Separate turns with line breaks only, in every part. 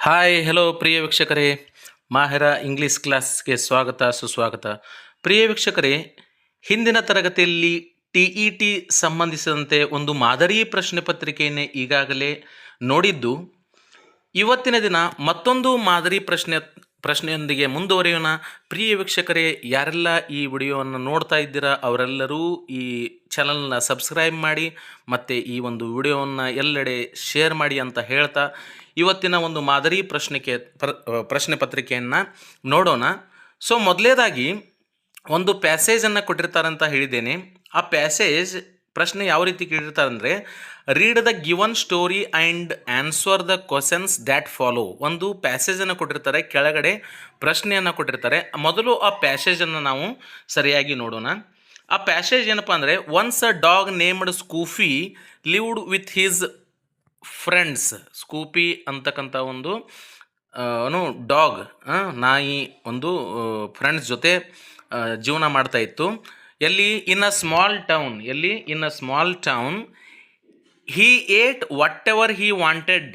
Hi hello ಪ್ರಿಯ ವೀಕ್ಷಕರೇ, ಮಾಹಿರ English ಕ್ಲಾಸ್ಗೆ ಸ್ವಾಗತ ಸುಸ್ವಾಗತ. ಪ್ರಿಯ ವೀಕ್ಷಕರೇ, ಹಿಂದಿನ ತರಗತಿಯಲ್ಲಿ TET ಸಂಬಂಧಿಸಿದಂತೆ ಒಂದು ಮಾದರಿ ಪ್ರಶ್ನೆ ಪತ್ರಿಕೆಯನ್ನು ಈಗಾಗಲೇ ನೋಡಿದ್ದು, ಇವತ್ತಿನ ದಿನ ಮತ್ತೊಂದು ಮಾದರಿ ಪ್ರಶ್ನೆಯೊಂದಿಗೆ ಮುಂದುವರಿಯೋಣ. ಪ್ರಿಯ ವೀಕ್ಷಕರೇ, ಯಾರೆಲ್ಲ ಈ ವಿಡಿಯೋವನ್ನು ನೋಡ್ತಾ ಇದ್ದೀರಾ ಅವರೆಲ್ಲರೂ ಈ ಚಾನಲ್ನ ಸಬ್ಸ್ಕ್ರೈಬ್ ಮಾಡಿ ಮತ್ತು ಈ ಒಂದು ವಿಡಿಯೋವನ್ನು ಎಲ್ಲೆಡೆ ಶೇರ್ ಮಾಡಿ ಅಂತ ಹೇಳ್ತಾ ಇವತ್ತಿನ ಒಂದು ಮಾದರಿ ಪ್ರಶ್ನೆ ಪತ್ರಿಕೆಯನ್ನು ನೋಡೋಣ. ಸೊ ಮೊದಲೇದಾಗಿ ಒಂದು ಪ್ಯಾಸೇಜನ್ನು ಕೊಟ್ಟಿರ್ತಾರೆ ಅಂತ ಹೇಳಿದ್ದೇನೆ. ಆ ಪ್ಯಾಸೇಜ್ ಪ್ರಶ್ನೆ ಯಾವ ರೀತಿ ಕೇಳಿರ್ತಾರೆ ಅಂದರೆ, read the given story and answer the questions that follow. ಒಂದು ಪ್ಯಾಸೇಜನ್ನು ಕೊಟ್ಟಿರ್ತಾರೆ, ಕೆಳಗಡೆ ಪ್ರಶ್ನೆಯನ್ನು ಕೊಟ್ಟಿರ್ತಾರೆ. ಮೊದಲು ಆ ಪ್ಯಾಸೇಜನ್ನು ನಾವು ಸರಿಯಾಗಿ ನೋಡೋಣ. ಆ ಪ್ಯಾಸೇಜ್ ಏನಪ್ಪ ಅಂದರೆ, once a dog named Scoopy lived with his friends. Scoopy ಅಂತಕ್ಕಂಥ ಒಂದು ಡಾಗ್, ನಾಯಿ, ಒಂದು ಫ್ರೆಂಡ್ಸ್ ಜೊತೆ ಜೀವನ ಮಾಡ್ತಾ ಇತ್ತು. ಎಲ್ಲಿ? In a small town. He ate whatever he wanted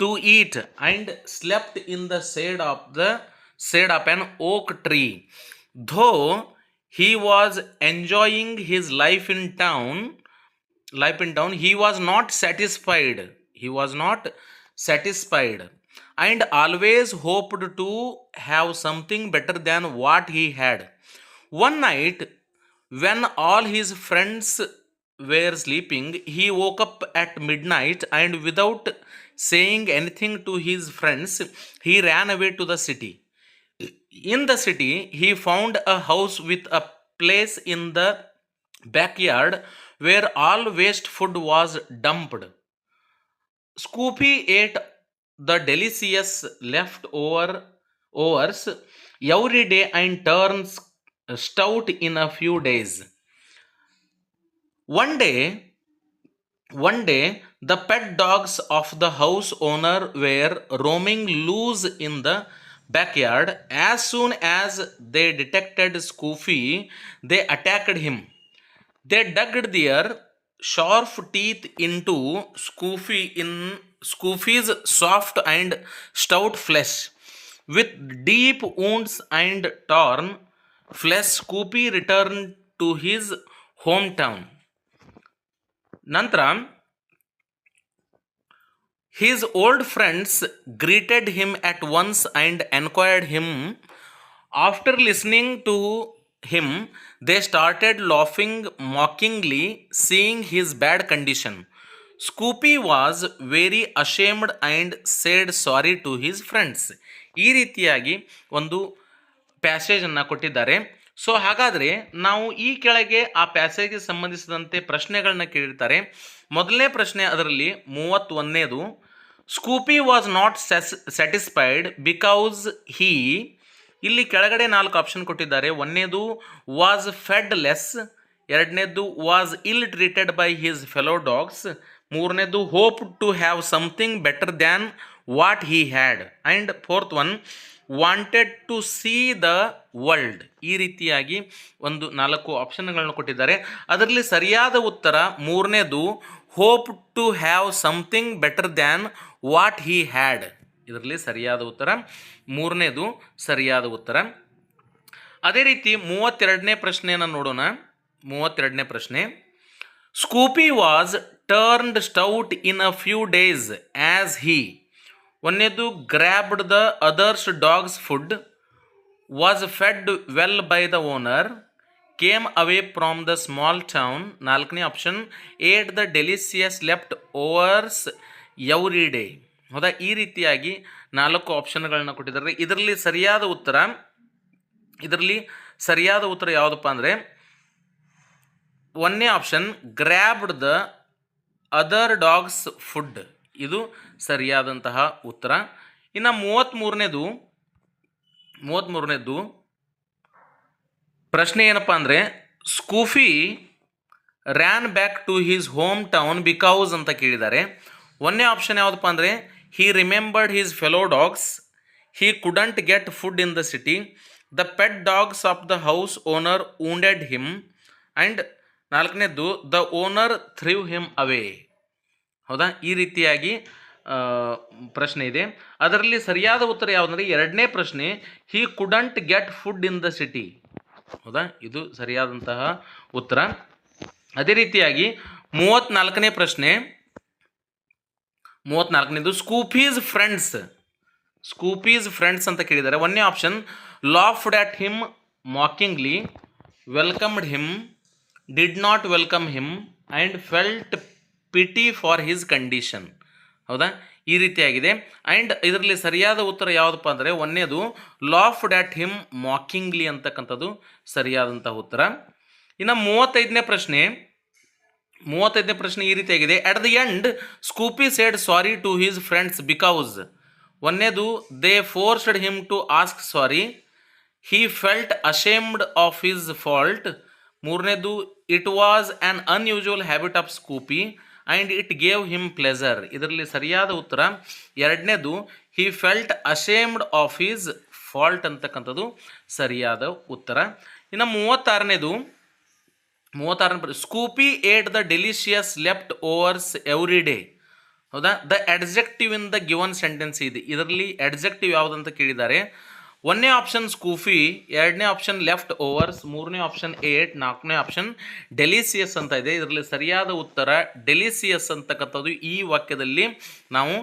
to eat and slept in the shade of an oak tree. Though he was enjoying his life in town, he was not satisfied and always hoped to have something better than what he had. One night, when all his friends were sleeping, he woke up at midnight and without saying anything to his friends, he ran away to the city. In the city, he found a house with a place in the backyard where all waste food was dumped. Scoopy ate the delicious leftovers every day and turned stout in a few days. One day, the pet dogs of the house owner were roaming loose in the backyard. As soon as they detected Scoofy, they attacked him. They dug their sharp teeth into Scoofy's soft and stout flesh. With deep wounds and torn flesh, Scoopy returned to his hometown. ನಂತರ his old friends greeted him at once and enquired him. After listening to him, they started laughing mockingly, seeing his bad condition. Scoopy was very ashamed and said sorry to his friends. ಈ ರೀತಿಯಾಗಿ ಒಂದು ಪ್ಯಾಸೇಜನ್ನು ಕೊಟ್ಟಿದ್ದಾರೆ. So ಹಾಗಾದರೆ ನಾವು ಈ ಕೆಳಗೆ ಆ ಪ್ಯಾಸೇಜ್ಗೆ ಸಂಬಂಧಿಸಿದಂತೆ ಪ್ರಶ್ನೆಗಳನ್ನ ಕೇಳಿರ್ತಾರೆ. ಮೊದಲನೇ ಪ್ರಶ್ನೆ ಅದರಲ್ಲಿ 31ನೇದು, Scoopy was not satisfied because he. ಇಲ್ಲಿ ಕೆಳಗಡೆ 4 ಆಪ್ಷನ್ ಕೊಟ್ಟಿದ್ದಾರೆ. ಒಂದನೇದು ವಾಸ್ ಫೆಡ್ ಲೆಸ್, ಎರಡನೇದು was ill treated by his fellow dogs, ಮೂರನೇದು hope to have something better than what he had, and fourth one wanted to see the world. ಈ ರೀತಿಯಾಗಿ ಒಂದು 4 ಆಪ್ಷನ್ಗಳನ್ನು ಕೊಟ್ಟಿದ್ದಾರೆ. ಅದರಲ್ಲಿ ಸರಿಯಾದ ಉತ್ತರ ಮೂರನೇದು, hope to have something better than what he had. ಇದರಲ್ಲಿ ಸರಿಯಾದ ಉತ್ತರ ಮೂರನೇದು ಸರಿಯಾದ ಉತ್ತರ. ಅದೇ ರೀತಿ 32ನೇ ಪ್ರಶ್ನೆಯನ್ನು ನೋಡೋಣ. 32ನೇ ಪ್ರಶ್ನೆ, Scoopy was turned stout in a few days as he. ಒಂದನೇದು grabbed the others dogs food, was fed well by the owner, came away from the small town. 4ನೇ option, ate the delicious leftovers every day. ಹೌದಾ? ಈ ರೀತಿಯಾಗಿ 4 ಆಪ್ಷನ್ಗಳನ್ನ ಕೊಟ್ಟಿದ್ದಾರೆ. ಇದರಲ್ಲಿ ಸರಿಯಾದ ಉತ್ತರ ಯಾವುದಪ್ಪ ಅಂದರೆ 1ನೇ option, grabbed the other dogs food. ಇದು ಸರಿಯಾದಂತಹ ಉತ್ತರ. ಇನ್ನು 33ನೇದು ಪ್ರಶ್ನೆ ಏನಪ್ಪ ಅಂದರೆ, Scoopy ran back to his home town because ಅಂತ ಕೇಳಿದ್ದಾರೆ. 1ನೇ ಆಪ್ಷನ್ ಯಾವುದಪ್ಪ ಅಂದರೆ, he remembered his fellow dogs, he couldn't get food in the city, the pet dogs of the house owner wounded him, and 4ನೇದು the owner threw him away. ಹೌದಾ? ಈ ರೀತಿಯಾಗಿ ಪ್ರಶ್ನೆ ಇದೆ. ಅದರಲ್ಲಿ ಸರಿಯಾದ ಉತ್ತರ ಯಾವುದಂದರೆ ಎರಡನೇ ಪ್ರಶ್ನೆ, he couldn't get food in the city. ಹೌದಾ, ಇದು ಸರಿಯಾದಂತಹ ಉತ್ತರ. ಅದೇ ರೀತಿಯಾಗಿ 34ನೇ ಪ್ರಶ್ನೆ, 34ನೇದು ಸ್ಕೂಪೀಸ್ ಫ್ರೆಂಡ್ಸ್ ಅಂತ ಕೇಳಿದ್ದಾರೆ. ಒಂದನೇ option laughed at him mockingly, welcomed him, did not welcome him and felt pity for his condition. ಹೌದಾ, ಈ ರೀತಿಯಾಗಿದೆ. ಆ್ಯಂಡ್ ಇದರಲ್ಲಿ ಸರಿಯಾದ ಉತ್ತರ ಯಾವುದಪ್ಪ ಅಂದರೆ ಒಂದನೇದು ಲಾಫ್ಡ್ ಅಟ್ ಹಿಮ್ ಮಾಕಿಂಗ್ಲಿ ಅಂತಕ್ಕಂಥದ್ದು ಸರಿಯಾದಂಥ ಉತ್ತರ. ಇನ್ನು 35ನೇ ಪ್ರಶ್ನೆ ಈ ರೀತಿಯಾಗಿದೆ. At the end Scoopy said sorry to his friends because, ಒಂದನೇದು they forced him to ask sorry, he felt ashamed of his fault, ಮೂರನೇದು it was an unusual habit of Scoopy and it gave him pleasure. ಇದರಲ್ಲಿ ಸರಿಯಾದ ಉತ್ತರ ಎರಡನೇದು he felt ashamed of his fault ಅಂತಕ್ಕಂಥದ್ದು ಸರಿಯಾದ ಉತ್ತರ. ಇನ್ನು 36ನೇ Scoopy ate the delicious leftovers every day. ಹೌದಾ, the adjective in the given sentence ಇದೆ. ಇದರಲ್ಲಿ ಅಡ್ಜೆಕ್ಟಿವ್ ಯಾವುದಂತ ಕೇಳಿದ್ದಾರೆ. ಒಂದನೇ ಆಪ್ಷನ್ ಸ್ಕೂಫಿ, ಎರಡನೇ ಆಪ್ಷನ್ ಲೆಫ್ಟ್ ಓವರ್ಸ್, ಮೂರನೇ ಆಪ್ಷನ್ ಏಟ್, ನಾಲ್ಕನೇ ಆಪ್ಷನ್ ಡೆಲಿಸಿಯಸ್ ಅಂತ ಇದೆ. ಇದರಲ್ಲಿ ಸರಿಯಾದ ಉತ್ತರ ಡೆಲಿಸಿಯಸ್ ಅಂತಕ್ಕಂಥದ್ದು ಈ ವಾಕ್ಯದಲ್ಲಿ ನಾವು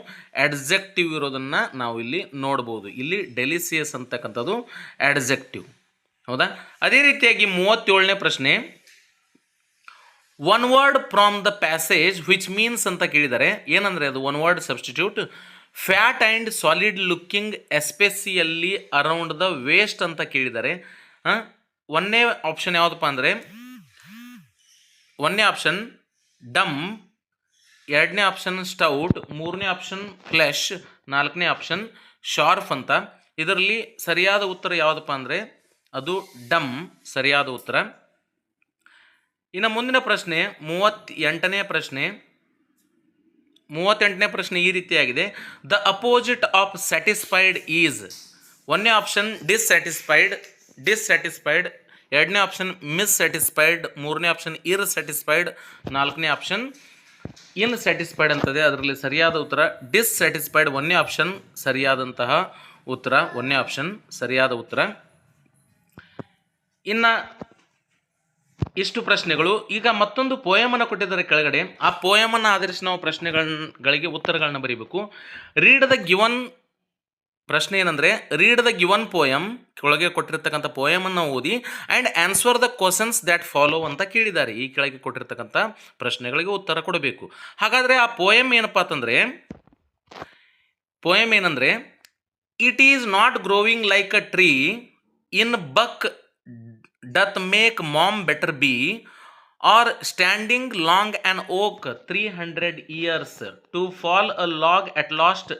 ಅಡ್ಜೆಕ್ಟಿವ್ ಇರೋದನ್ನು ನಾವು ಇಲ್ಲಿ ನೋಡ್ಬೋದು. ಇಲ್ಲಿ ಡೆಲಿಸಿಯಸ್ ಅಂತಕ್ಕಂಥದ್ದು ಅಡ್ಜೆಕ್ಟಿವ್. ಹೌದಾ, ಅದೇ ರೀತಿಯಾಗಿ 37ನೇ ಪ್ರಶ್ನೆ, one word from the passage which means ಅಂತ ಕೇಳಿದ್ದಾರೆ. ಏನಂದರೆ ಅದು one word substitute, fat and solid looking especially around the waist ಅಂತ ಕೇಳಿದ್ದಾರೆ. ಒಂದನೇ ಆಪ್ಷನ್ ಯಾವುದಪ್ಪ ಅಂದರೆ ಒಂದನೇ ಆಪ್ಷನ್ ಡಮ್, ಎರಡನೇ ಆಪ್ಷನ್ ಸ್ಟೌಟ್, ಮೂರನೇ ಆಪ್ಷನ್ ಫ್ಲೆಶ್, ನಾಲ್ಕನೇ ಆಪ್ಷನ್ ಶಾರ್ಫ್ ಅಂತ. ಇದರಲ್ಲಿ ಸರಿಯಾದ ಉತ್ತರ ಯಾವುದಪ್ಪ ಅಂದರೆ ಅದು ಡಮ್ ಸರಿಯಾದ ಉತ್ತರ. ಇನ್ನು ಮುಂದಿನ ಪ್ರಶ್ನೆ 38ನೇ ಪ್ರಶ್ನೆ ಈ ರೀತಿಯಾಗಿದೆ. The opposite of satisfied is, ಒಂದನೇ ಆಪ್ಷನ್ ಡಿಸ್ಸ್ಯಾಟಿಸ್ಫೈಡ್, ಎರಡನೇ ಆಪ್ಷನ್ ಮಿಸ್ಸ್ಯಾಟಿಸ್ಫೈಡ್, ಮೂರನೇ ಆಪ್ಷನ್ ಇರ್ಸ್ಯಾಟಿಸ್ಫೈಡ್, ನಾಲ್ಕನೇ ಆಪ್ಷನ್ ಇನ್ಸ್ಯಾಟಿಸ್ಫೈಡ್ ಅಂತದೆ. ಅದರಲ್ಲಿ ಸರಿಯಾದ ಉತ್ತರ ಡಿಸ್ಸ್ಯಾಟಿಸ್ಫೈಡ್, ಒಂದನೇ ಆಪ್ಷನ್ ಸರಿಯಾದಂತಹ ಉತ್ತರ, ಒಂದನೇ ಆಪ್ಷನ್ ಸರಿಯಾದ ಉತ್ತರ. ಇನ್ನು ಇಷ್ಟು ಪ್ರಶ್ನೆಗಳು. ಈಗ ಮತ್ತೊಂದು ಪೋಯಮನ್ನು ಕೊಟ್ಟಿದ್ದಾರೆ ಕೆಳಗಡೆ. ಆ ಪೋಯಮನ್ನು ಆಧರಿಸಿ ನಾವು ಪ್ರಶ್ನೆಗಳಿಗೆ ಉತ್ತರಗಳನ್ನ ಬರೀಬೇಕು. ರೀಡ್ ದ ಗಿವನ್, ಪ್ರಶ್ನೆ ಏನಂದರೆ ರೀಡ್ ದ ಗಿವನ್ ಪೋಯಮ್, ಕೆಳಗೆ ಕೊಟ್ಟಿರ್ತಕ್ಕಂಥ ಪೋಯಮನ್ನು ಓದಿ and answer the questions that follow ಅಂತ ಕೇಳಿದ್ದಾರೆ. ಈ ಕೆಳಗೆ ಕೊಟ್ಟಿರ್ತಕ್ಕಂಥ ಪ್ರಶ್ನೆಗಳಿಗೆ ಉತ್ತರ ಕೊಡಬೇಕು. ಹಾಗಾದರೆ ಆ ಪೋಯಮ್ ಏನಂದರೆ it is not growing like a tree in buck doth make mom better be, or standing long an oak 300 years to fall a log at last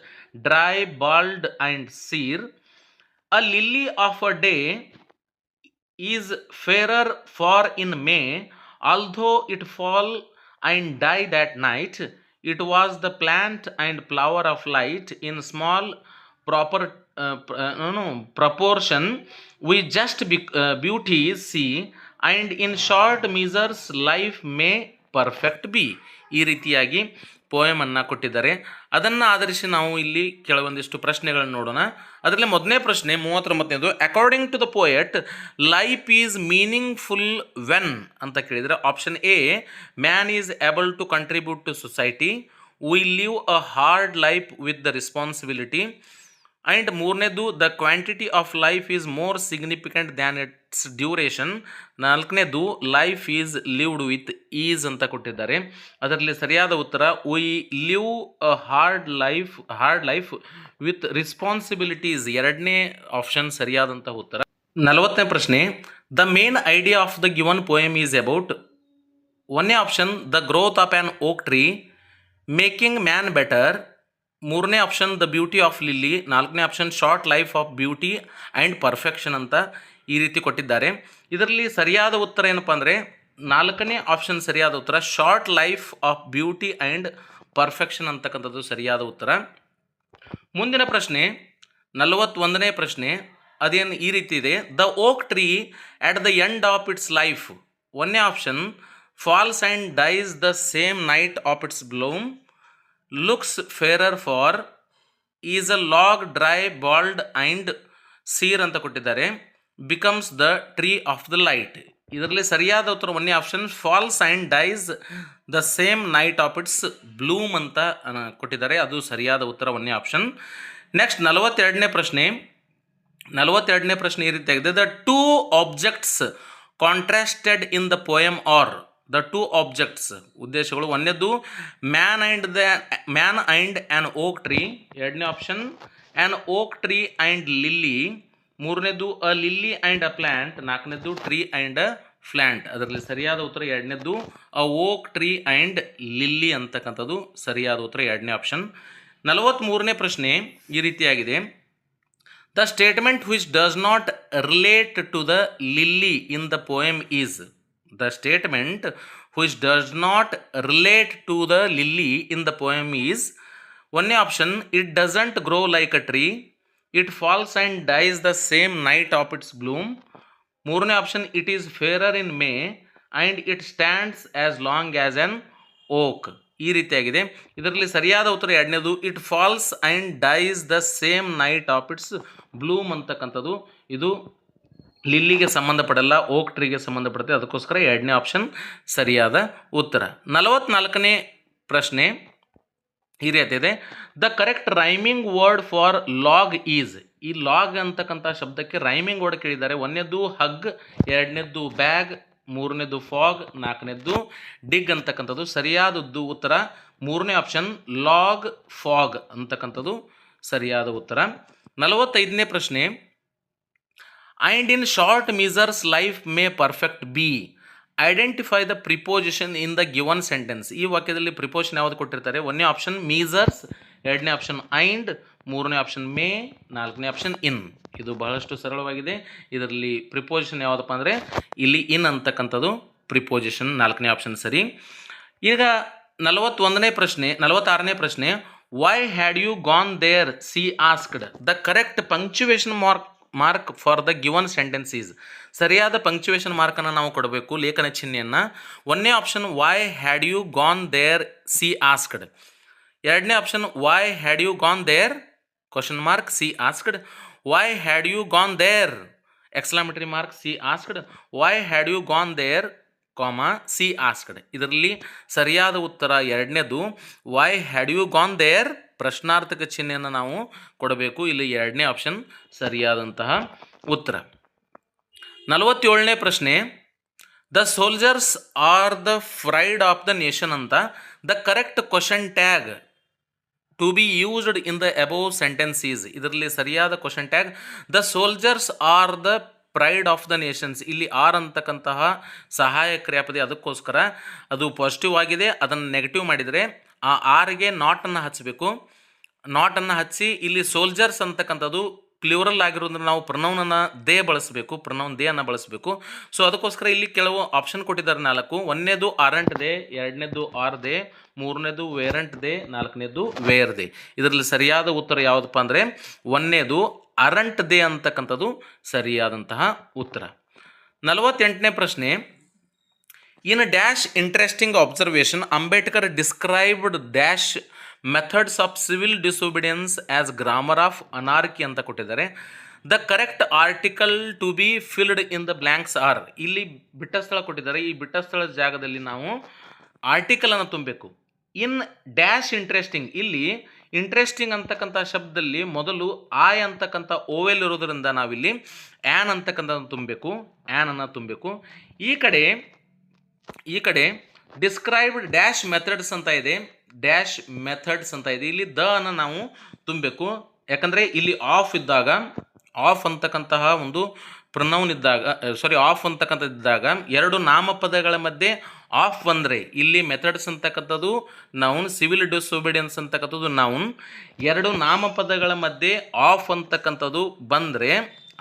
dry, bald and sere, a lily of a day is fairer far in May, although it fall and die that night, it was the plant and flower of light in small proportion we just beauty see, and in short measures life may perfect be. ಈ ರೀತಿಯಾಗಿ ಪೋಯಮನ್ನು ಕೊಟ್ಟಿದ್ದಾರೆ. ಅದನ್ನು ಆಧರಿಸಿ ನಾವು ಇಲ್ಲಿ ಕೆಲವೊಂದಿಷ್ಟು ಪ್ರಶ್ನೆಗಳನ್ನು ನೋಡೋಣ. ಅದರಲ್ಲಿ ಮೊದಲನೇ ಪ್ರಶ್ನೆ 39ನೇದು, according to the poet life is meaningful when ಅಂತ ಕೇಳಿದರೆ option a man is able to contribute to society, we live a hard life with the responsibility, and ಮೂರನೇದು the quantity of life is more significant than its duration, ನಾಲ್ಕನೇದು life is lived with ease ಅಂತ ಕೊಟ್ಟಿದ್ದಾರೆ. ಅದರಲ್ಲಿ ಸರಿಯಾದ ಉತ್ತರ we live a hard life with responsibilities, ಎರಡನೇ option ಸರಿಯಾದಂಥ ಉತ್ತರ. 40ನೇ ಪ್ರಶ್ನೆ, the main idea of the given poem is about, ಒಂದನೇ option the growth of an oak tree, making man better, ಮೂರನೇ option the beauty of lily, ನಾಲ್ಕನೇ option short life of beauty and perfection ಅಂತ ಈ ರೀತಿ ಕೊಟ್ಟಿದ್ದಾರೆ. ಇದರಲ್ಲಿ ಸರಿಯಾದ ಉತ್ತರ ಏನಪ್ಪ ಅಂದರೆ ನಾಲ್ಕನೇ ಆಪ್ಷನ್ ಸರಿಯಾದ ಉತ್ತರ, short life of beauty and perfection ಅಂತಕ್ಕಂಥದ್ದು ಸರಿಯಾದ ಉತ್ತರ. ಮುಂದಿನ ಪ್ರಶ್ನೆ 41ನೇ ಪ್ರಶ್ನೆ, ಅದೇನು ಈ ರೀತಿ ಇದೆ. The oak tree at the end of its life, ಒಂದನೇ option falls and dies the same night of its bloom, looks fairer far is a log dry bald and sere ಅಂತ ಕೊಟ್ಟಿದ್ದಾರೆ. Becomes the tree of the light. ಇದರಲ್ಲಿ ಸರಿಯಾದ ಉತ್ತರ ಒಂದೇ option falls and dies the same night of its bloom ಅಂತ ಕೊಟ್ಟಿದ್ದಾರೆ. ಅದು ಸರಿಯಾದ ಉತ್ತರ ಒಂದೇ ಆಪ್ಷನ್. ನೆಕ್ಸ್ಟ್ 42ನೇ ಪ್ರಶ್ನೆ ಈ ರೀತಿಯಾಗಿದೆ. The two objects contrasted in the poem are. The two objects ಉದ್ದೇಶಗಳು ಒಂದೇದು man and an oak tree. ಎರಡನೇ option an oak tree and lily. ಮೂರನೇದು a lily and a plant. ನಾಲ್ಕನೇದು ಟ್ರೀ ಆ್ಯಂಡ್ ಅ ಪ್ಲ್ಯಾಂಟ್. ಅದರಲ್ಲಿ ಸರಿಯಾದ ಉತ್ತರ ಎರಡನೇದು a oak tree and lily ಅಂತಕ್ಕಂಥದ್ದು ಸರಿಯಾದ ಉತ್ತರ ಎರಡನೇ ಆಪ್ಷನ್. 43ನೇ ಪ್ರಶ್ನೆ ಈ ರೀತಿಯಾಗಿದೆ. The statement which does not relate to the lily in the poem is. The statement which does not relate to the lily in the poem is. ಒಂದನೇ option it doesn't grow like a tree. It falls and dies the same night of its bloom. ಮೂರನೇ option it is fairer in May and it stands as long as an oak. ಈ ರೀತಿಯಾಗಿದೆ. ಇದರಲ್ಲಿ ಸರಿಯಾದ ಉತ್ತರ ಎರಡನೇದು it falls and dies the same night of its bloom ಅಂತಕ್ಕಂಥದ್ದು. ಇದು ಲಿಲ್ಲಿಗೆ ಸಂಬಂಧಪಡಲ್ಲ, oak ಟ್ರೀಗೆ ಸಂಬಂಧಪಡುತ್ತೆ. ಅದಕ್ಕೋಸ್ಕರ ಎರಡನೇ ಆಪ್ಷನ್ ಸರಿಯಾದ ಉತ್ತರ. 44ನೇ ಪ್ರಶ್ನೆ ಈ ರೀತಿ ಇದೆ. The correct rhyming word for log is. ಈ ಲಾಗ್ ಅಂತಕ್ಕಂಥ ಶಬ್ದಕ್ಕೆ ರೈಮಿಂಗ್ ವರ್ಡ್ ಕೇಳಿದ್ದಾರೆ. ಒಂದನೇದು ಹಗ್, ಎರಡನೇದು ಬ್ಯಾಗ್, ಮೂರನೇದು ಫಾಗ್, ನಾಲ್ಕನೇದು ಡಿಗ್ ಅಂತಕ್ಕಂಥದ್ದು. ಸರಿಯಾದದ್ದು ಉತ್ತರ ಮೂರನೇ ಆಪ್ಷನ್ ಲಾಗ್ ಫಾಗ್ ಅಂತಕ್ಕಂಥದ್ದು ಸರಿಯಾದ ಉತ್ತರ. 45ನೇ ಪ್ರಶ್ನೆ and in short measures life may perfect be. Identify the preposition in the given sentence. ಈ ವಾಕ್ಯದಲ್ಲಿ ಪ್ರಿಪೋಸಿಷನ್ ಯಾವುದು ಕೊಟ್ಟಿರ್ತಾರೆ? ಒಂದನೇ ಆಪ್ಷನ್ ಮೀಸರ್ಸ್, ಎರಡನೇ ಆಪ್ಷನ್ ಐಂಡ್, ಮೂರನೇ ಆಪ್ಷನ್ ಮೇ, ನಾಲ್ಕನೇ ಆಪ್ಷನ್ ಇನ್. ಇದು ಬಹಳಷ್ಟು ಸರಳವಾಗಿದೆ. ಇದರಲ್ಲಿ ಪ್ರಿಪೋಸಿಷನ್ ಯಾವುದಪ್ಪ ಅಂದರೆ ಇಲ್ಲಿ ಇನ್ ಅಂತಕ್ಕಂಥದ್ದು ಪ್ರಿಪೋಸಿಷನ್, ನಾಲ್ಕನೇ ಆಪ್ಷನ್ ಸರಿ. ಈಗ 46ನೇ ಪ್ರಶ್ನೆ why had you gone there she asked. The correct punctuation mark for the given sentence is. ಸರಿಯಾದ ಪಂಕ್ಚುವೇಷನ್ ಮಾರ್ಕನ್ನು ನಾವು ಕೊಡಬೇಕು, ಲೇಖನ ಚಿಹ್ನೆಯನ್ನು. ಒಂದನೇ option why had you gone there she asked. ಎರಡನೇ option why had you gone there question mark she asked. Why had you gone there exclamatory mark she asked. Why had you gone there she asked. ಇದರಲ್ಲಿ ಸರಿಯಾದ ಉತ್ತರ ಎರಡನೇದು why had you gone there ಪ್ರಶ್ನಾರ್ಥಕ ಚಿಹ್ನೆಯನ್ನು ನಾವು ಕೊಡಬೇಕು. ಇಲ್ಲಿ ಎರಡನೇ option ಸರಿಯಾದಂತಹ ಉತ್ತರ. 47ನೇ ಪ್ರಶ್ನೆ the soldiers are the pride of the nation ಅಂತ. The correct question tag to be used in the above sentence is. ಇದರಲ್ಲಿ ಸರಿಯಾದ question tag the soldiers are the pride of the nations. ಇಲ್ಲಿ are ಅಂತಕ್ಕಂತಹ ಸಹಾಯಕ ಕ್ರಿಯಾಪದ, ಅದಕ್ಕೋಸ್ಕರ ಅದು positive ಆಗಿದೆ. ಅದನ್ನು ನೆಗೆಟಿವ್ ಮಾಡಿದರೆ ಆ ಆರ್ಗೆ ನಾಟನ್ನು ಹಚ್ಚಬೇಕು. ನಾಟನ್ನು ಹಚ್ಚಿ ಇಲ್ಲಿ ಸೋಲ್ಜರ್ಸ್ ಅಂತಕ್ಕಂಥದ್ದು ಪ್ಲೂರಲ್ ಆಗಿರೋದ್ರಿಂದ ನಾವು ಪ್ರನೌನನ್ನು ದೇ ಬಳಸಬೇಕು, ಪ್ರನೌನ್ ದೇ ಅನ್ನು ಬಳಸಬೇಕು. ಸೊ ಅದಕ್ಕೋಸ್ಕರ ಇಲ್ಲಿ ಕೆಲವು ಆಪ್ಷನ್ ಕೊಟ್ಟಿದ್ದಾರೆ 4. ಒಂದನೇದು ಆರಂಟ್ ದೇ, ಎರಡನೇದು ಆರ್ ದೇ, ಮೂರನೇದು ವೇರಂಟ್ ದೇ, ನಾಲ್ಕನೇದು ವೇರ್ ದೇ. ಇದರಲ್ಲಿ ಸರಿಯಾದ ಉತ್ತರ ಯಾವುದಪ್ಪ ಅಂದರೆ ಒಂದನೇದು ಅರಂಟ್ ದೇ ಅಂತಕ್ಕಂಥದ್ದು ಸರಿಯಾದಂತಹ ಉತ್ತರ. 48ನೇ ಪ್ರಶ್ನೆ in dash interesting observation Ambedkar described dash methods of civil disobedience as grammar of anarchy ಅಂತ ಕೊಟ್ಟಿದ್ದಾರೆ. The correct article to be filled in the blanks are. ಇಲ್ಲಿ ಬಿಟ್ಟ ಸ್ಥಳ ಕೊಟ್ಟಿದ್ದಾರೆ. ಈ ಬಿಟ್ಟ ಸ್ಥಳದ ಜಾಗದಲ್ಲಿ ನಾವು ಆರ್ಟಿಕಲನ್ನು ತುಂಬಬೇಕು. ಇನ್ ಡ್ಯಾಶ್ ಇಂಟ್ರೆಸ್ಟಿಂಗ್, ಇಲ್ಲಿ ಇಂಟ್ರೆಸ್ಟಿಂಗ್ ಅಂತಕ್ಕಂಥ ಶಬ್ದದಲ್ಲಿ ಮೊದಲು ಆಯ್ ಅಂತಕ್ಕಂಥ ಓವೆಲ್ ಇರೋದರಿಂದ ನಾವಿಲ್ಲಿ ಆ್ಯನ್ ಅಂತಕ್ಕಂಥದ್ದು ತುಂಬಬೇಕು, ಆ್ಯನನ್ನು ತುಂಬಬೇಕು. ಈ ಕಡೆ ಡಿಸ್ಕ್ರೈಬ್ಡ್ ಡ್ಯಾಶ್ ಮೆಥಡ್ಸ್ ಅಂತ ಇದೆ, ಡ್ಯಾಶ್ ಮೆಥಡ್ಸ್ ಅಂತ ಇದೆ. ಇಲ್ಲಿ ದ ಅನ್ನು ನಾವು ತುಂಬಬೇಕು. ಯಾಕಂದರೆ ಇಲ್ಲಿ ಆಫ್ ಇದ್ದಾಗ, ಆಫ್ ಅಂತಕ್ಕಂತಹ ಒಂದು ಪ್ರನೌನ್ ಇದ್ದಾಗ, ಆಫ್ ಅಂತಕ್ಕಂಥದ್ದಿದ್ದಾಗ ಎರಡು ನಾಮಪದಗಳ ಮಧ್ಯೆ ಆಫ್ ಬಂದರೆ ಇಲ್ಲಿ ಮೆಥಡ್ಸ್ ಅಂತಕ್ಕಂಥದ್ದು ನೌನ್, ಸಿವಿಲ್ ಡಿಸೊಬಿಡಿಯನ್ಸ್ ಅಂತಕ್ಕಂಥದ್ದು ನೌನ್. ಎರಡು ನಾಮಪದಗಳ ಮಧ್ಯೆ ಆಫ್ ಅಂತಕ್ಕಂಥದ್ದು ಬಂದರೆ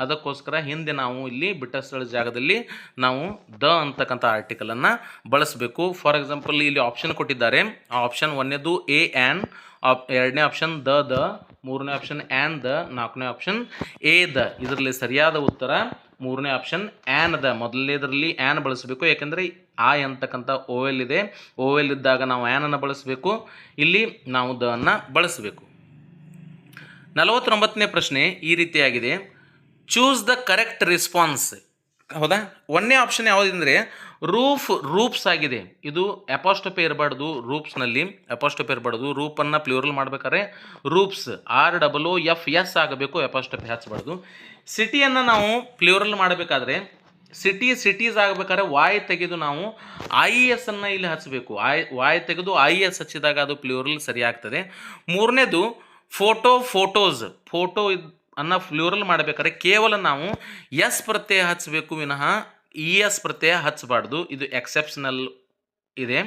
ಅದಕ್ಕೋಸ್ಕರ ಹಿಂದೆ ನಾವು ಇಲ್ಲಿ ಬಿಟ್ಟ ಸ್ಥಳ ಜಾಗದಲ್ಲಿ ನಾವು ದ ಅಂತಕ್ಕಂಥ ಆರ್ಟಿಕಲನ್ನು ಬಳಸಬೇಕು. ಫಾರ್ ಎಕ್ಸಾಂಪಲ್ ಇಲ್ಲಿ ಆಪ್ಷನ್ ಕೊಟ್ಟಿದ್ದಾರೆ. ಆ ಆಪ್ಷನ್ ಒಂದನೇದು ಎ ಆ್ಯನ್, ಎರಡನೇ ಆಪ್ಷನ್ ದ, ಮೂರನೇ ಆಪ್ಷನ್ ಆ್ಯನ್ ದ, ನಾಲ್ಕನೇ ಆಪ್ಷನ್ ಎ ದ. ಇದರಲ್ಲಿ ಸರಿಯಾದ ಉತ್ತರ ಮೂರನೇ ಆಪ್ಷನ್ ಆ್ಯನ್ ದ. ಮೊದಲನೇದರಲ್ಲಿ ಆ್ಯನ್ ಬಳಸಬೇಕು, ಯಾಕೆಂದರೆ ಆ ಅಂತಕ್ಕಂಥ ಓವೆಲ್ ಇದೆ. ಓವೆಲ್ ಇದ್ದಾಗ ನಾವು ಆ್ಯನನ್ನು ಬಳಸಬೇಕು, ಇಲ್ಲಿ ನಾವು ದ ಅನ್ನು ಬಳಸಬೇಕು. 49ನೇ ಪ್ರಶ್ನೆ ಈ ರೀತಿಯಾಗಿದೆ. Choose the correct response. ಹೌದಾ, ಒಂದನೇ ಆಪ್ಷನ್ ಯಾವುದಂದರೆ ರೂಪ್ಸ್ ಆಗಿದೆ. ಇದು ಅಪಾಸ್ಟ್ರಫಿ ಇರಬಾರ್ದು, ರೂಪ್ಸ್ನಲ್ಲಿ ಅಪಾಸ್ಟ್ರಫಿ ಇರಬಾರ್ದು. ರೂಪನ್ನು ಪ್ಲೂರಲ್ ಮಾಡ್ಬೇಕಾದ್ರೆ ರೂಪ್ಸ್ ROOFS ಆಗಬೇಕು, ಅಪಾಸ್ಟ್ರಫಿ ಹಚ್ಚಬಾರ್ದು. ಸಿಟಿಯನ್ನು ನಾವು ಪ್ಲೂರಲ್ ಮಾಡಬೇಕಾದ್ರೆ ಸಿಟೀಸ್ ಆಗಬೇಕಾದ್ರೆ ವಾಯ್ ತೆಗೆದು ನಾವು IES ಅನ್ನು ಇಲ್ಲಿ ಹಚ್ಚಬೇಕು. ವಾಯ್ ತೆಗೆದು IES ಹಚ್ಚಿದಾಗ ಅದು ಪ್ಲೂರಲ್ ಸರಿ ಆಗ್ತದೆ. ಮೂರನೇದು ಫೋಟೋಸ್ ಅನ್ನು ಪ್ಲೂರಲ್ ಮಾಡಬೇಕಾದ್ರೆ ಕೇವಲ ನಾವು ಎಸ್ ಪ್ರತ್ಯಯ ಹಚ್ಚಬೇಕು ವಿನಃ ES ಪ್ರತ್ಯಯ ಹಚ್ಚಬಾರ್ದು. ಇದು ಎಕ್ಸೆಪ್ಷನಲ್ ಇದೆ.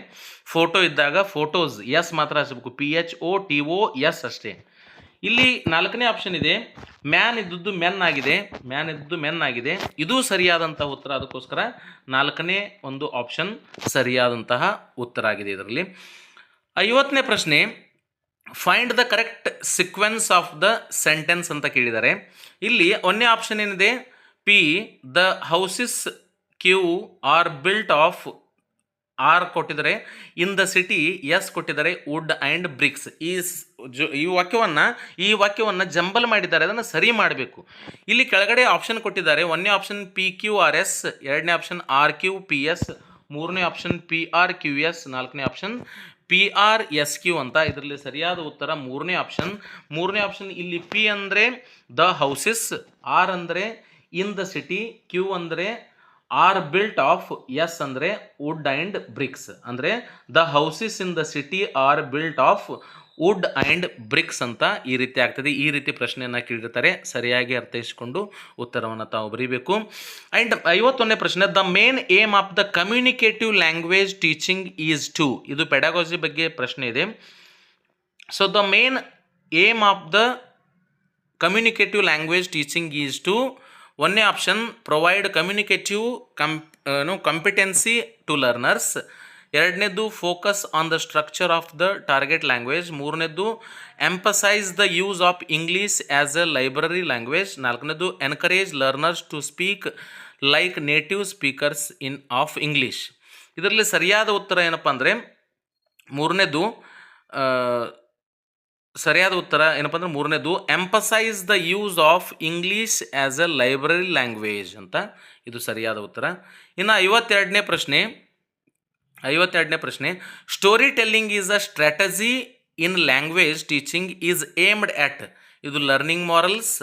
ಫೋಟೋ ಇದ್ದಾಗ ಫೋಟೋಸ್ ಎಸ್ ಮಾತ್ರ ಹಚ್ಚಬೇಕು, PHOTOS ಅಷ್ಟೇ. ಇಲ್ಲಿ 4ನೇ ಆಪ್ಷನ್ ಇದೆ, ಮ್ಯಾನ್ ಇದ್ದದ್ದು ಮೆನ್ ಆಗಿದೆ. ಇದು ಸರಿಯಾದಂತಹ ಉತ್ತರ. ಅದಕ್ಕೋಸ್ಕರ 4ನೇ ಒಂದು ಆಪ್ಷನ್ ಸರಿಯಾದಂತಹ ಉತ್ತರ ಆಗಿದೆ ಇದರಲ್ಲಿ. 50ನೇ ಪ್ರಶ್ನೆ, find the correct sequence of the sentence ಅಂತ ಕೇಳಿದ್ದಾರೆ. ಇಲ್ಲಿ ಒಂದನೇ ಆಪ್ಷನ್ ಏನಿದೆ, P the houses Q are built of R ಕೊಟ್ಟಿದ್ದಾರೆ, ಇನ್ ದ ಸಿಟಿ ಎಸ್ ಕೊಟ್ಟಿದ್ದಾರೆ, ವುಡ್ ಆ್ಯಂಡ್ ಬ್ರಿಕ್ಸ್. ಈ ವಾಕ್ಯವನ್ನು ಜಂಬಲ್ ಮಾಡಿದ್ದಾರೆ, ಅದನ್ನು ಸರಿ ಮಾಡಬೇಕು. ಇಲ್ಲಿ ಕೆಳಗಡೆ ಆಪ್ಷನ್ ಕೊಟ್ಟಿದ್ದಾರೆ. ಒಂದನೇ ಆಪ್ಷನ್ PQRS, ಎರಡನೇ ಆಪ್ಷನ್ RQPS, ಮೂರನೇ ಆಪ್ಷನ್ PRQS, ನಾಲ್ಕನೇ ಆಪ್ಷನ್ PRSQ ಅಂತ. ಇದರಲ್ಲಿ ಸರಿಯಾದ ಉತ್ತರ ಮೂರನೇ ಆಪ್ಷನ್. ಇಲ್ಲಿ ಪಿ ಅಂದರೆ ದ ಹೌಸಸ್, ಆರ್ ಅಂದರೆ ಇನ್ ದ ಸಿಟಿ, ಕ್ಯೂ ಅಂದರೆ ಆರ್ ಬಿಲ್ಟ್ ಆಫ್, ಎಸ್ ಅಂದರೆ ವುಡ್ ಆ್ಯಂಡ್ ಬ್ರಿಕ್ಸ್. ಅಂದರೆ the houses in the city are built of wood and bricks ಅಂತ ಈ ರೀತಿ ಆಗ್ತದೆ. ಈ ರೀತಿ ಪ್ರಶ್ನೆಯನ್ನು ಕೇಳಿರ್ತಾರೆ, ಸರಿಯಾಗಿ ಅರ್ಥೈಸಿಕೊಂಡು ಉತ್ತರವನ್ನು ತಾವು ಬರೀಬೇಕು. ಆ್ಯಂಡ್ 51ನೇ ಪ್ರಶ್ನೆ, the main aim of the communicative language teaching is to. ಇದು ಪೆಡಾಗಜಿ ಬಗ್ಗೆ ಪ್ರಶ್ನೆ ಇದೆ. So the main aim of the communicative language teaching is to. ಒಂದನೇ option provide communicative competency to learners. ಎರಡನೇದು focus on the structure of the target language. ಮೂರನೇದು emphasise the use of English as a library language. ನಾಲ್ಕನೇದು encourage learners to speak like native speakers of English. ಇದರಲ್ಲಿ ಸರಿಯಾದ ಉತ್ತರ ಏನಪ್ಪ ಅಂದರೆ ಮೂರನೇದು. Emphasise the use of English as a library language ಅಂತ. ಇದು ಸರಿಯಾದ ಉತ್ತರ. ಇನ್ನು 52ನೇ ಪ್ರಶ್ನೆ, story telling is a strategy in language teaching is aimed at. ಇದು learning morals,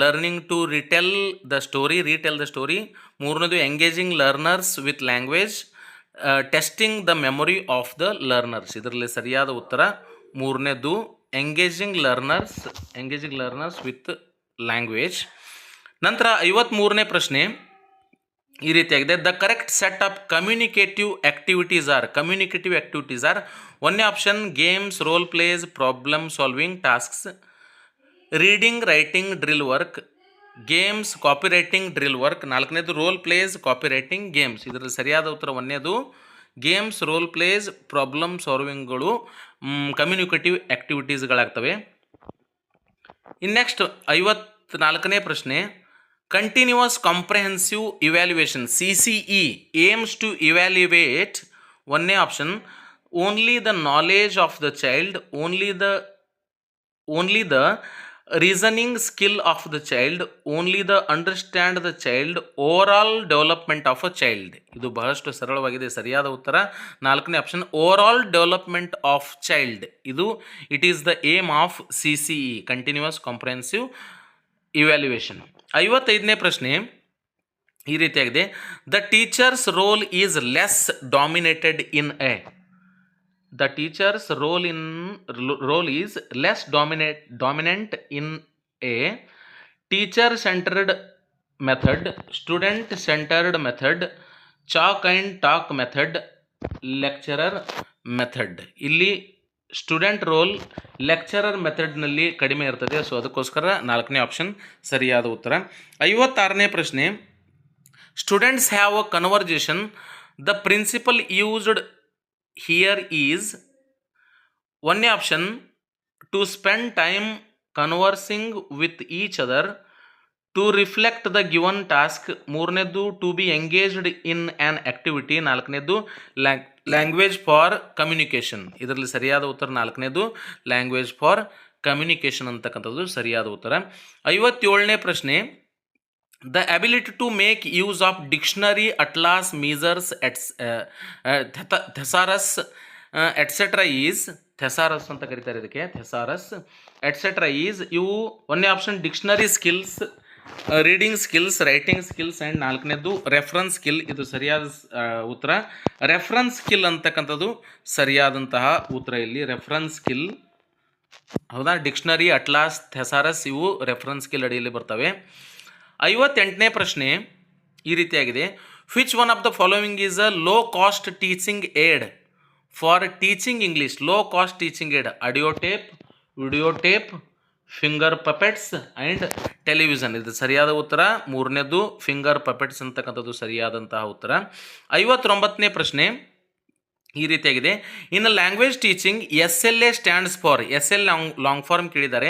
learning to retell the story. ಮೂರನೇದು engaging learners with language, testing the memory of the learners. ಇದರಲ್ಲಿ ಸರಿಯಾದ ಉತ್ತರ ಮೂರನೇದು, ಎಂಗೇಜಿಂಗ್ ಲರ್ನರ್ಸ್ ವಿತ್ ಲ್ಯಾಂಗ್ವೇಜ್. ನಂತರ 53ನೇ ಪ್ರಶ್ನೆ ಈ ರೀತಿಯಾಗಿದೆ. The correct set of communicative activities are. ಒಂದನೇ option games, role plays, problem solving, tasks. Reading, writing, drill work. Games, copy writing, drill work. ನಾಲ್ಕನೇದು role plays, copy writing, games. ಇದರಲ್ಲಿ ಸರಿಯಾದ ಉತ್ತರ ಒಂದನೇದು ಗೇಮ್ಸ್, ರೋಲ್ ಪ್ಲೇಸ್, ಪ್ರಾಬ್ಲಮ್ ಸಾಲ್ವಿಂಗ್ಗಳು communicative ಆ್ಯಕ್ಟಿವಿಟೀಸ್ಗಳಾಗ್ತವೆ. ಇನ್ನು next 54ನೇ ಪ್ರಶ್ನೆ, continuous comprehensive evaluation CCE aims to evaluate. ಒಂದನೇ option only the knowledge of the child, only the reasoning skill of the child, only the understand the child, overall development of a child. ಇದು ಬಹಳಷ್ಟು ಸರಳವಾಗಿದೆ. ಸರಿಯಾದ ಉತ್ತರ 4ನೇ option, overall development of child. It is the aim of CCE, continuous comprehensive evaluation. 55ನೇ ಪ್ರಶ್ನೆ ಈ ರೀತಿಯಾಗಿದೆ. The teacher's role is less dominated in a. The teacher's role is less dominant in a teacher-centered method, student-centered method, chalk and talk method, lecturer method. ಇಲ್ಲಿ student roll lecturer ಮೆಥಡ್ನಲ್ಲಿ ಕಡಿಮೆ ಇರ್ತದೆ. So ಅದಕ್ಕೋಸ್ಕರ 4ನೇ option ಸರಿಯಾದ ಉತ್ತರ. 56ನೇ ಪ್ರಶ್ನೆ, students have a conversation. The principal used here is. ಒಂದನೇ option to spend time conversing with each other, to reflect the given task, ಮೂರನೇದು to be engaged in an activity, ನಾಲ್ಕನೇದು ಲ್ಯಾಂಗ್ವೇಜ್ ಫಾರ್ ಕಮ್ಯುನಿಕೇಷನ್. ಇದರಲ್ಲಿ ಸರಿಯಾದ ಉತ್ತರ ನಾಲ್ಕನೇದು language for communication ಅಂತಕ್ಕಂಥದ್ದು ಸರಿಯಾದ ಉತ್ತರ. 57ನೇ ಪ್ರಶ್ನೆ, the ability to make use of dictionary, atlas, measures, thesaurus etcetera is, thesaurus ಅಂತ ಕರೀತಾರೆ ಇದಕ್ಕೆ, ಥೆಸಾರಸ್ ಎಟ್ಸೆಟ್ರಾ ಈಸ್, ಇವು ಒಂದನೇ option dictionary skills, reading skills, writing skills, and ನಾಲ್ಕನೇದು ರೆಫರೆನ್ಸ್ ಸ್ಕಿಲ್. ಇದು ಸರಿಯಾದ ಉತ್ತರ. ರೆಫರೆನ್ಸ್ ಸ್ಕಿಲ್ ಅಂತಕ್ಕಂಥದ್ದು ಸರಿಯಾದಂತಹ ಉತ್ತರ ಇಲ್ಲಿ, ರೆಫರೆನ್ಸ್ ಸ್ಕಿಲ್. ಹೌದಾ, ಡಿಕ್ಷನರಿ, ಅಟ್ಲಾಸ್, ಥೆಸಾರಸ್ ಇವು ರೆಫರೆನ್ಸ್ ಸ್ಕಿಲ್ ಅಡಿಯಲ್ಲಿ ಬರ್ತವೆ. 58ನೇ ಪ್ರಶ್ನೆ ಈ ರೀತಿಯಾಗಿದೆ, which one of the following is a low cost teaching aid for teaching English? Low cost teaching aid, audio tape, video tape, finger puppets and television. ಇದು ಸರಿಯಾದ ಉತ್ತರ. ಮೂರನೇದು ಫಿಂಗರ್ ಪಪೆಟ್ಸ್ ಅಂತಕ್ಕಂಥದ್ದು ಸರಿಯಾದಂತಹ ಉತ್ತರ. 59ನೇ ಪ್ರಶ್ನೆ ಈ ರೀತಿಯಾಗಿದೆ, in language teaching SLA stands for, SL long form ಕೇಳಿದ್ದಾರೆ.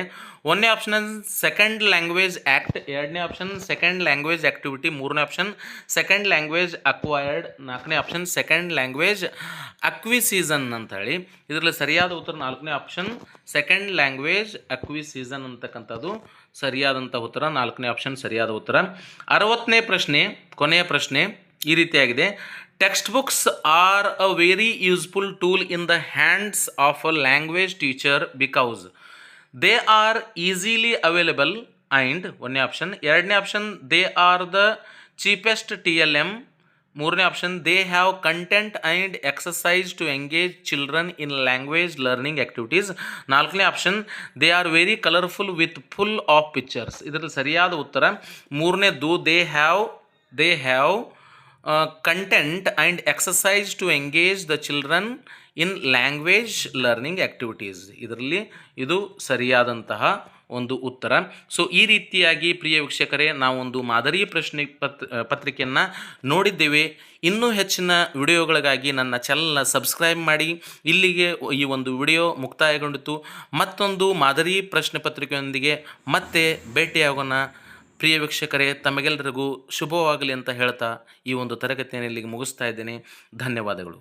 ಒಂದನೇ ಆಪ್ಷನ್ ಸೆಕೆಂಡ್ ಲ್ಯಾಂಗ್ವೇಜ್ ಆ್ಯಕ್ಟ್, ಎರಡನೇ ಆಪ್ಷನ್ ಸೆಕೆಂಡ್ ಲ್ಯಾಂಗ್ವೇಜ್ ಆ್ಯಕ್ಟಿವಿಟಿ, ಮೂರನೇ ಆಪ್ಷನ್ ಸೆಕೆಂಡ್ ಲ್ಯಾಂಗ್ವೇಜ್ ಅಕ್ವೈರ್ಡ್, ನಾಲ್ಕನೇ ಆಪ್ಷನ್ ಸೆಕೆಂಡ್ ಲ್ಯಾಂಗ್ವೇಜ್ ಅಕ್ವಿಸೀಸನ್ ಅಂತ ಹೇಳಿ. ಇದರಲ್ಲಿ ಸರಿಯಾದ ಉತ್ತರ ನಾಲ್ಕನೇ ಆಪ್ಷನ್ ಸೆಕೆಂಡ್ ಲ್ಯಾಂಗ್ವೇಜ್ ಅಕ್ವಿಸೀಸನ್ ಅಂತಕ್ಕಂಥದ್ದು ಸರಿಯಾದಂಥ ಉತ್ತರ. ನಾಲ್ಕನೇ ಆಪ್ಷನ್ ಸರಿಯಾದ ಉತ್ತರ. 60ನೇ ಪ್ರಶ್ನೆ ಕೊನೆಯ ಪ್ರಶ್ನೆ ಈ ರೀತಿಯಾಗಿದೆ, text books are a very useful tool in the hands of a language teacher because they are easily available and, ಒಂದನೇ ಆಪ್ಷನ್. ಎರಡನೇ option they are the cheapest TLM, ಮೂರನೇ option they have content and exercise to engage children in language learning activities, ನಾಲ್ಕನೇ option they are very colourful with full of pictures. ಇದರಲ್ಲಿ ಸರಿಯಾದ ಉತ್ತರ ಮೂರನೇದು they have content and exercise to engage the children in language learning activities. ಇದರಲ್ಲಿ ಇದು ಸರಿಯಾದಂತಹ ಒಂದು ಉತ್ತರ. ಸೊ ಈ ರೀತಿಯಾಗಿ ಪ್ರಿಯ ವೀಕ್ಷಕರೇ ನಾವೊಂದು ಮಾದರಿ ಪ್ರಶ್ನೆ ಪತ್ರಿಕೆಯನ್ನು ನೋಡಿದ್ದೇವೆ. ಇನ್ನೂ ಹೆಚ್ಚಿನ ವಿಡಿಯೋಗಳಿಗಾಗಿ ನನ್ನ ಚಾನಲ್ನ ಸಬ್ಸ್ಕ್ರೈಬ್ ಮಾಡಿ. ಇಲ್ಲಿಗೆ ಈ ಒಂದು ವಿಡಿಯೋ ಮುಕ್ತಾಯಗೊಂಡಿತು. ಮತ್ತೊಂದು ಮಾದರಿ ಪ್ರಶ್ನೆ ಪತ್ರಿಕೆಯೊಂದಿಗೆ ಮತ್ತೆ ಭೇಟಿಯಾಗೋಣ. ಪ್ರಿಯ ವೀಕ್ಷಕರೇ, ತಮಗೆಲ್ಲರಿಗೂ ಶುಭವಾಗಲಿ ಅಂತ ಹೇಳ್ತಾ ಈ ಒಂದು ತರಗತಿಯನ್ನು ಇಲ್ಲಿಗೆ ಮುಗಿಸ್ತಾ ಇದ್ದೇನೆ. ಧನ್ಯವಾದಗಳು.